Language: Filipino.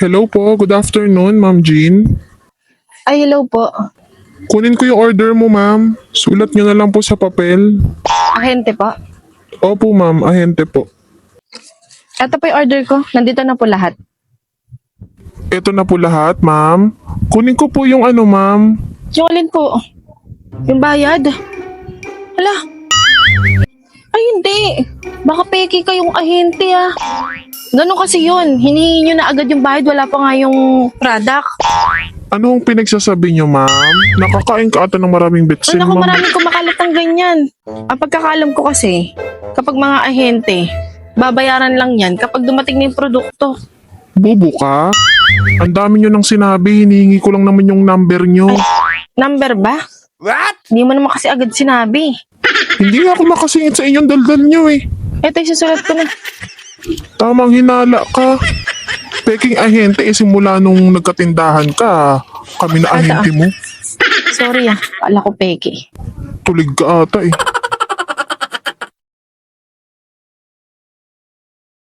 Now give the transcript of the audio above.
Hello po, good afternoon, Ma'am Jean. Ay, hello po. Kunin ko yung order mo, ma'am. Sulat nyo na lang po sa papel. Ahente po. Opo, ma'am, ahente po. Ito po yung order ko. Nandito na po lahat. Ito na po lahat, ma'am. Kunin ko po yung ano, ma'am. Yung alin po? Yung bayad? Hala. Ay, hindi. Baka peke kayong ahente ah. Ganun kasi yun. Hinihingi nyo na agad yung bayad. Wala pa nga yung product. Anong pinagsasabi nyo, ma'am? Nakakain ka ata ng maraming bitsin, Ay, naku, ma'am. maraming kumakalat ng ganyan. Ang pagkakaalam ko kasi, kapag mga ahente, babayaran lang yan kapag dumating na yung produkto. Bubo ka? Ang dami nyo nang sinabi, hinihingi ko lang naman yung number nyo. Number ba? What? Hindi mo naman kasi agad sinabi. Hindi nga ako makasingit sa inyong daldal nyo eh. Ito, isusulat ko na. Tamang hinala ka. Peking ahente eh simula nung nagkatindahan ka. Kami na ahente mo. Sorry ah, kala ko peke. Tulig ka ata eh.